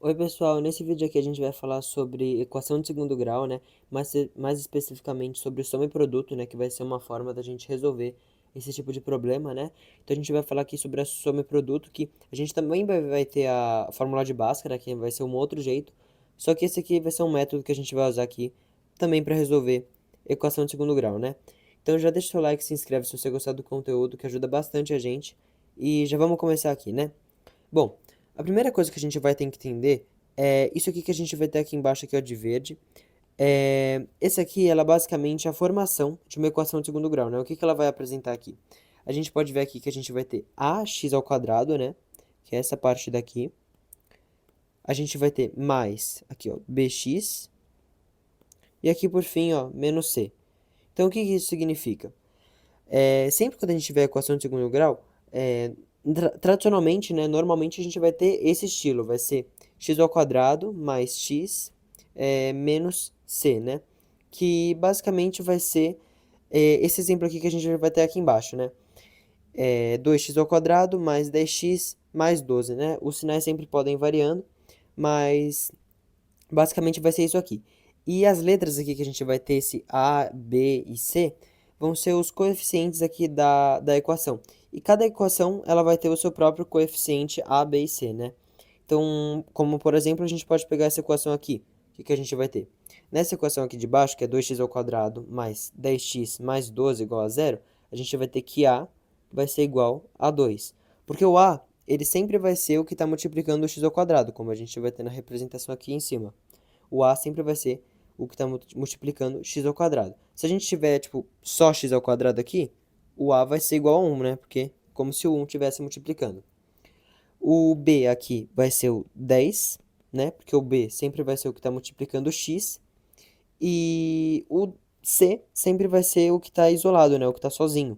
Oi, pessoal. Nesse vídeo aqui a gente vai falar sobre equação de segundo grau, né? Mais especificamente sobre soma e produto, né? Que vai ser uma forma da gente resolver esse tipo de problema, né? Então a gente vai falar aqui sobre a soma e produto, que a gente também vai ter a fórmula de Bhaskara, que vai ser um outro jeito. Só que esse aqui vai ser um método que a gente vai usar aqui também para resolver equação de segundo grau, né? Então já deixa o seu like, se inscreve se você gostar do conteúdo, que ajuda bastante a gente. E já vamos começar aqui, né? Bom, a primeira coisa que a gente vai ter que entender é isso aqui que a gente vai ter aqui embaixo, aqui, ó, de verde. Esse aqui, ela é basicamente a formação de uma equação de segundo grau, né? O que que ela vai apresentar aqui? A gente pode ver aqui que a gente vai ter ax ao quadrado, né? Que é essa parte daqui. A gente vai ter mais, aqui, ó, bx. E aqui, por fim, ó, menos c. Então, o que que isso significa? Sempre quando a gente tiver equação de segundo grau, tradicionalmente, né, normalmente a gente vai ter esse estilo, vai ser x ao quadrado mais x menos c, né? Que basicamente vai ser esse exemplo aqui que a gente vai ter aqui embaixo, né? 2x ao quadrado mais 10x mais 12, né? Os sinais sempre podem ir variando, mas basicamente vai ser isso aqui. E as letras aqui que a gente vai ter, esse A, B e C, vão ser os coeficientes aqui da equação. E cada equação, ela vai ter o seu próprio coeficiente A, B e C, né? Então, como por exemplo, a gente pode pegar essa equação aqui. O que que a gente vai ter? Nessa equação aqui de baixo, que é 2x ao quadrado mais 10x mais 12 igual a zero, a gente vai ter que A vai ser igual a 2. Porque o A, ele sempre vai ser o que está multiplicando o x ao quadrado, como a gente vai ter na representação aqui em cima. O A sempre vai ser o que está multiplicando x ao quadrado. Se a gente tiver, tipo, só x ao quadrado aqui, o A vai ser igual a 1, né? Porque como se o 1 estivesse multiplicando. O B aqui vai ser o 10, né? Porque o B sempre vai ser o que está multiplicando o x. E o C sempre vai ser o que está isolado, né? O que está sozinho.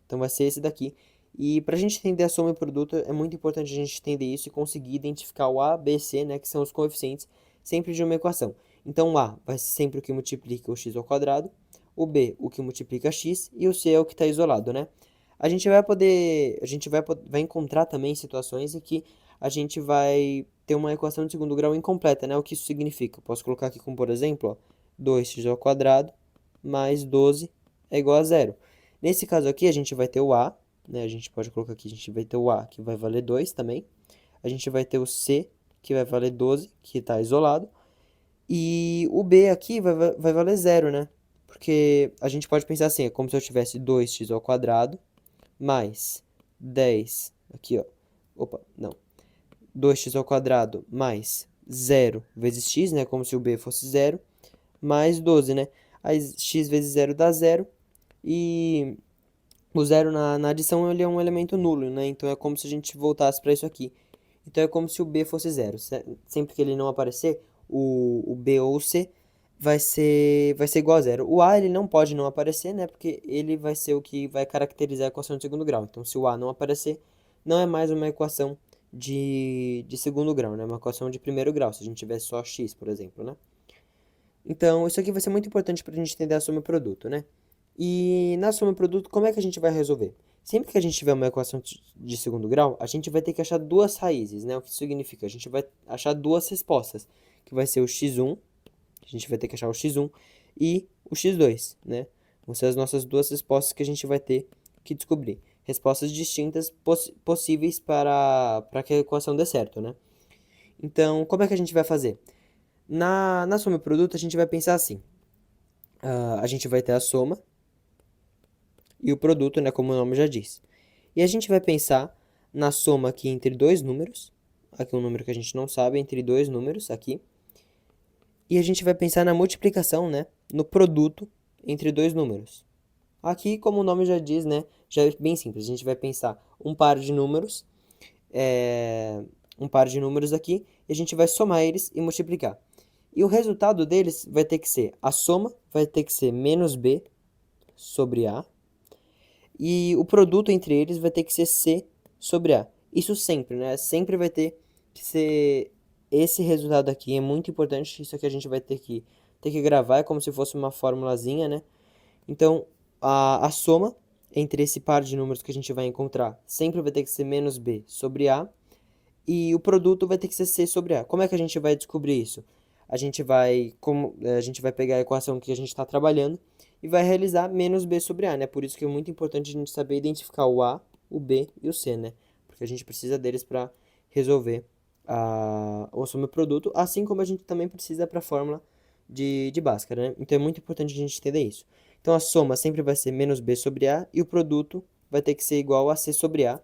Então vai ser esse daqui. E para a gente entender a soma e produto, é muito importante a gente entender isso e conseguir identificar o A, B, C, né, que são os coeficientes sempre de uma equação. Então o A vai ser sempre o que multiplica o x ao quadrado, o B o que multiplica x e o C é o que está isolado, né? A gente vai encontrar também situações em que a gente vai ter uma equação de segundo grau incompleta, né? O que isso significa? Posso colocar aqui como, por exemplo, ó, 2x ao quadrado mais 12 é igual a zero. Nesse caso aqui, a gente vai ter o A, né? A gente pode colocar aqui, a gente vai ter o A, que vai valer 2 também. A gente vai ter o C, que vai valer 12, que está isolado. E o B aqui vai valer zero, né? Porque a gente pode pensar assim, é como se eu tivesse 2x ao quadrado mais 10, aqui ó, opa, não, 2x ao quadrado mais zero vezes x, né? Como se o B fosse zero, mais 12, né? Aí x vezes zero dá zero, e o zero na adição ele é um elemento nulo, né? Então é como se a gente voltasse para isso aqui. Então é como se o B fosse zero. Sempre que ele não aparecer, o B ou o C vai ser igual a zero. O A ele não pode não aparecer, né? Porque ele vai ser o que vai caracterizar a equação de segundo grau. Então se o A não aparecer, não é mais uma equação de segundo grau, né? Uma equação de primeiro grau, se a gente tivesse só x, por exemplo, né? Então, isso aqui vai ser muito importante para a gente entender a soma e produto, né? E na soma e produto, como é que a gente vai resolver? Sempre que a gente tiver uma equação de segundo grau, a gente vai ter que achar duas raízes, né? O que isso significa? A gente vai achar duas respostas, que vai ser o x1, a gente vai ter que achar o x1, e o x2, né? Vão ser as nossas duas respostas que a gente vai ter que descobrir. Respostas distintas possíveis para que a equação dê certo, né? Então, como é que a gente vai fazer? Na soma e produto, a gente vai pensar assim. A gente vai ter a soma e o produto, né, como o nome já diz. E a gente vai pensar na soma aqui entre dois números. Aqui um número que a gente não sabe, entre dois números aqui. E a gente vai pensar na multiplicação, né, no produto entre dois números. Aqui, como o nome já diz, né, já é bem simples. A gente vai pensar um par de números, é, um par de números aqui, e a gente vai somar eles e multiplicar. E o resultado deles vai ter que ser, a soma vai ter que ser menos b sobre a, e o produto entre eles vai ter que ser c sobre a. Isso sempre, né? Sempre vai ter que ser esse resultado aqui. É muito importante, isso aqui a gente vai ter que gravar, é como se fosse uma formulazinha, né? Então, a soma entre esse par de números que a gente vai encontrar sempre vai ter que ser menos b sobre a, e o produto vai ter que ser C sobre A. Como é que a gente vai descobrir isso? A gente vai pegar a equação que a gente está trabalhando e vai realizar menos B sobre A, né? Por isso que é muito importante a gente saber identificar o A, o B e o C, né? Porque a gente precisa deles para resolver o subproduto, assim como a gente também precisa para a fórmula de Bhaskara, né? Então é muito importante a gente entender isso. Então a soma sempre vai ser menos B sobre A e o produto vai ter que ser igual a C sobre A.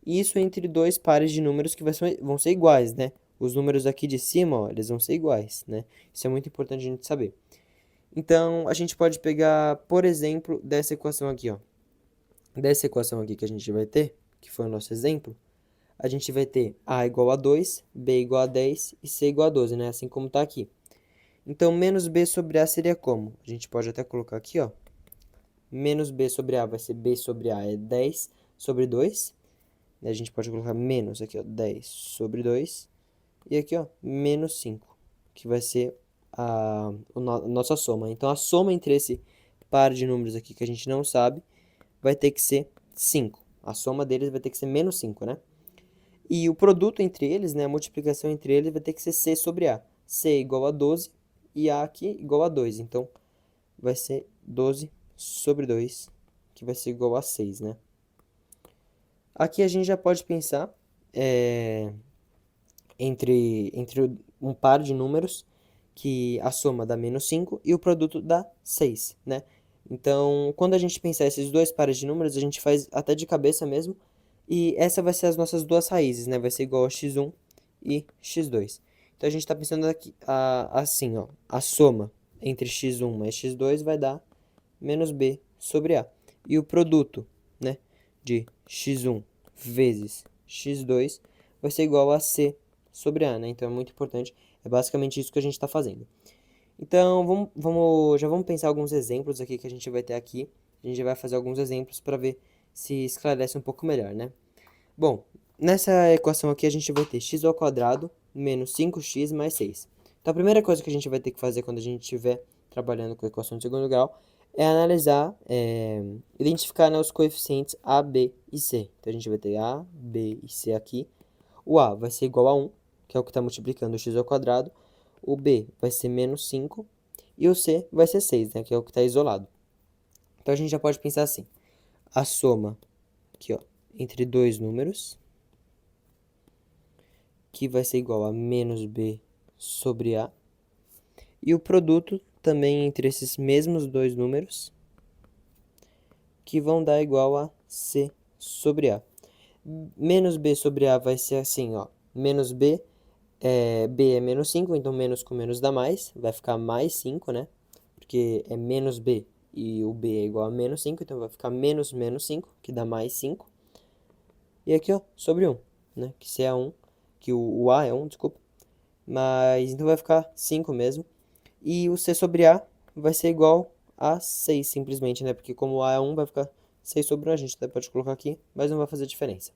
E isso entre dois pares de números que vão ser iguais, né? Os números aqui de cima, ó, eles vão ser iguais, né? Isso é muito importante a gente saber. Então, a gente pode pegar, por exemplo, dessa equação aqui, ó. Dessa equação aqui que a gente vai ter, que foi o nosso exemplo, a gente vai ter A igual a 2, B igual a 10 e C igual a 12, né? Assim como está aqui. Então, menos B sobre A seria como? A gente pode até colocar aqui, ó. Menos B sobre A vai ser B sobre A é 10 sobre 2. A gente pode colocar menos aqui, ó, 10 sobre 2. E aqui, ó, menos 5, que vai ser a nossa soma. Então, a soma entre esse par de números aqui que a gente não sabe vai ter que ser 5. A soma deles vai ter que ser menos 5, né? E o produto entre eles, né, a multiplicação entre eles vai ter que ser C sobre A. C igual a 12 e A aqui igual a 2. Então, vai ser 12 sobre 2, que vai ser igual a 6, né? Aqui a gente já pode pensar entre um par de números que a soma dá menos 5 e o produto dá 6, né? Então, quando a gente pensar esses dois pares de números, a gente faz até de cabeça mesmo. E essa vai ser as nossas duas raízes, né? Vai ser igual a x1 e x2. Então, a gente está pensando aqui, assim, ó. A soma entre x1 mais x2 vai dar menos b sobre a. E o produto, né, de x1 vezes x2 vai ser igual a c sobre a, né? Então, é muito importante. É basicamente isso que a gente está fazendo. Então, já vamos pensar alguns exemplos aqui que a gente vai ter aqui. A gente vai fazer alguns exemplos para ver se esclarece um pouco melhor, né? Bom, nessa equação aqui a gente vai ter x ao quadrado menos 5x mais 6. Então, a primeira coisa que a gente vai ter que fazer quando a gente estiver trabalhando com a equação de segundo grau é analisar, identificar, né, os coeficientes a, b e c. Então, a gente vai ter a, b e c aqui. O a vai ser igual a 1, que é o que está multiplicando o x ao quadrado. O b vai ser menos 5. E o c vai ser 6, né, que é o que está isolado. Então, a gente já pode pensar assim. A soma aqui, ó, entre dois números, que vai ser igual a menos b sobre a. E o produto também entre esses mesmos dois números, que vão dar igual a c sobre a. Menos b sobre a vai ser assim, ó. Menos b, b é menos 5, então menos com menos dá mais. Vai ficar mais 5, né? Porque é menos b e o b é igual a menos 5, então vai ficar menos menos 5, que dá mais 5. E aqui, ó, sobre 1, né? Que C é 1, que o A é 1, desculpa. Mas então vai ficar 5 mesmo. E o C sobre A vai ser igual a 6, simplesmente, né? Porque como o A é 1, vai ficar 6 sobre 1. A gente até pode colocar aqui, mas não vai fazer diferença.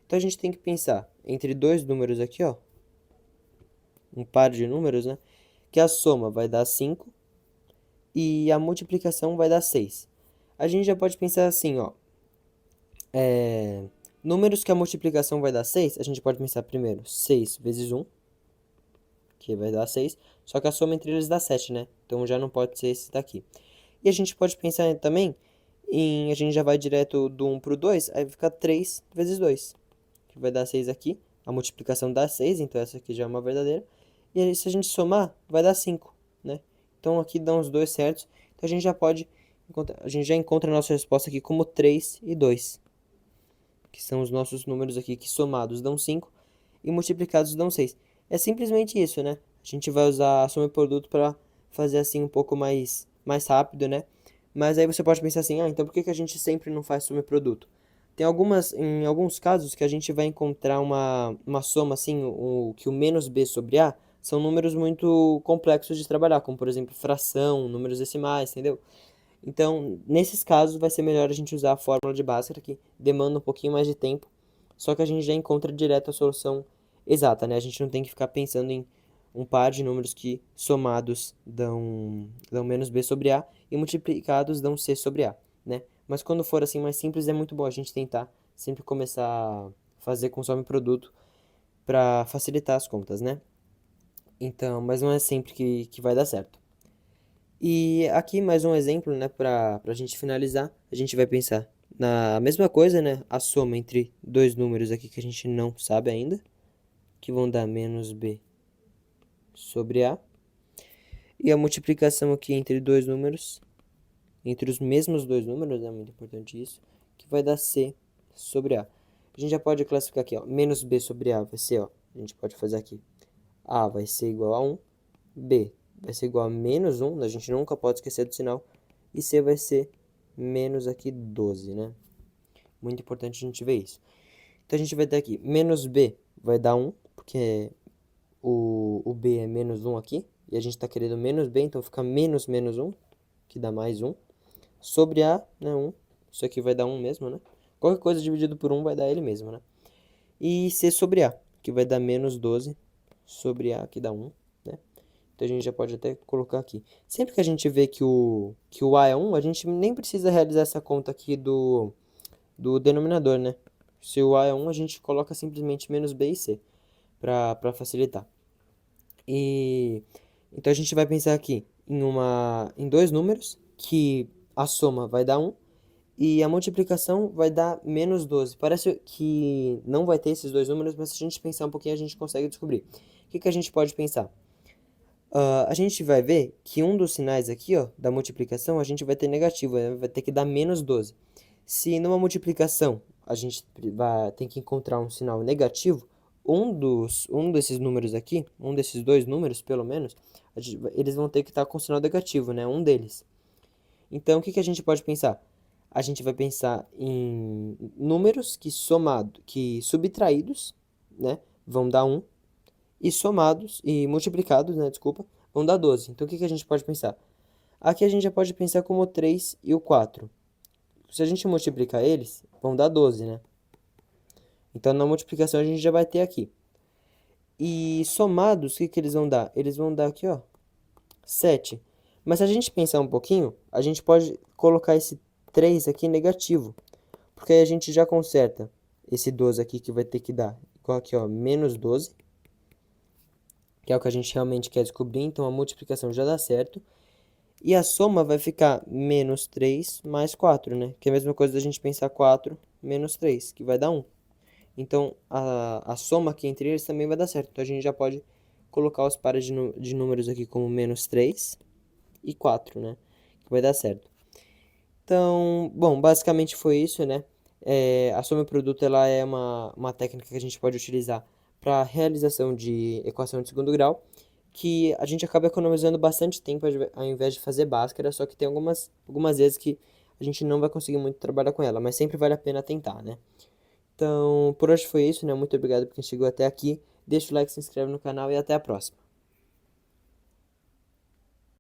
Então a gente tem que pensar entre dois números aqui, ó. Um par de números, né? Que a soma vai dar 5 e a multiplicação vai dar 6. A gente já pode pensar assim, ó. Números que a multiplicação vai dar 6, a gente pode pensar primeiro 6 vezes 1, que vai dar 6, só que a soma entre eles dá 7, né? Então já não pode ser esse daqui. E a gente pode pensar também a gente já vai direto do 1 para o 2, aí vai ficar 3 vezes 2, que vai dar 6 aqui. A multiplicação dá 6, então essa aqui já é uma verdadeira. E aí, se a gente somar, vai dar 5, né? Então aqui dá os dois certos. Então a gente já encontra a nossa resposta aqui como 3 e 2, que são os nossos números aqui que somados dão 5 e multiplicados dão 6. É simplesmente isso, né? A gente vai usar a soma e produto para fazer assim um pouco mais rápido, né? Mas aí você pode pensar assim, então por que a gente sempre não faz soma e produto? Em alguns casos que a gente vai encontrar uma soma assim, que o menos b sobre a são números muito complexos de trabalhar, como por exemplo fração, números decimais, entendeu? Então, nesses casos, vai ser melhor a gente usar a fórmula de Bhaskara, que demanda um pouquinho mais de tempo, só que a gente já encontra direto a solução exata, né? A gente não tem que ficar pensando em um par de números que somados dão menos b sobre a e multiplicados dão c sobre a, né? Mas quando for assim mais simples, é muito bom a gente tentar sempre começar a fazer com soma e produto, para facilitar as contas, né? Então, mas não é sempre que vai dar certo. E aqui mais um exemplo, né, para a gente finalizar, a gente vai pensar na mesma coisa, né, a soma entre dois números aqui que a gente não sabe ainda, que vão dar menos b sobre a, e a multiplicação aqui entre dois números, entre os mesmos dois números, é muito importante isso, que vai dar c sobre a. A gente já pode classificar aqui, ó, menos b sobre a vai ser, ó, a gente pode fazer aqui, a vai ser igual a 1, b vai ser igual a menos 1, a gente nunca pode esquecer do sinal, e c vai ser menos aqui 12, né? Muito importante a gente ver isso. Então, a gente vai ter aqui, menos b vai dar 1, porque o b é menos 1 aqui, e a gente está querendo menos b, então fica menos menos 1, que dá mais 1, sobre a, né, 1, isso aqui vai dar 1 mesmo, né? Qualquer coisa dividido por 1 vai dar ele mesmo, né? E c sobre a, que vai dar menos 12 sobre a, que dá 1, né? Então a gente já pode até colocar aqui. Sempre que a gente vê que o a é 1, a gente nem precisa realizar essa conta aqui do denominador, né? Se o a é 1, a gente coloca simplesmente menos b e c, para facilitar. E então a gente vai pensar aqui em dois números, que a soma vai dar 1 e a multiplicação vai dar menos 12. Parece que não vai ter esses dois números, mas se a gente pensar um pouquinho, a gente consegue descobrir. O que a gente pode pensar? A gente vai ver que um dos sinais aqui, ó, da multiplicação, a gente vai ter negativo, né? Vai ter que dar menos 12. Se numa multiplicação a gente tem que encontrar um sinal negativo, um desses números aqui, um desses dois números, pelo menos, eles vão ter que estar com sinal negativo, né? Um deles. Então, o que a gente pode pensar? A gente vai pensar em números que subtraídos, né, vão dar 1, e somados, e multiplicados, né, desculpa, vão dar 12. Então, o que a gente pode pensar? Aqui a gente já pode pensar como o 3 e o 4. Se a gente multiplicar eles, vão dar 12, né? Então, na multiplicação, a gente já vai ter aqui. E somados, o que eles vão dar? Eles vão dar aqui, ó, 7. Mas se a gente pensar um pouquinho, a gente pode colocar esse 3 aqui negativo. Porque aí a gente já conserta esse 12 aqui que vai ter que dar igual aqui, ó, menos 12. Que é o que a gente realmente quer descobrir. Então, a multiplicação já dá certo. E a soma vai ficar menos 3 mais 4, né? Que é a mesma coisa da gente pensar 4 menos 3, que vai dar 1. Então, a soma aqui entre eles também vai dar certo. Então, a gente já pode colocar os pares de números aqui como menos 3 e 4, né? Que vai dar certo. Então, bom, basicamente foi isso, né? A soma e produto ela é uma técnica que a gente pode utilizar para realização de equação de segundo grau, que a gente acaba economizando bastante tempo ao invés de fazer Bhaskara, só que tem algumas vezes que a gente não vai conseguir muito trabalhar com ela, mas sempre vale a pena tentar, né? Então, por hoje foi isso, né? Muito obrigado por quem chegou até aqui. Deixa o like, se inscreve no canal e até a próxima.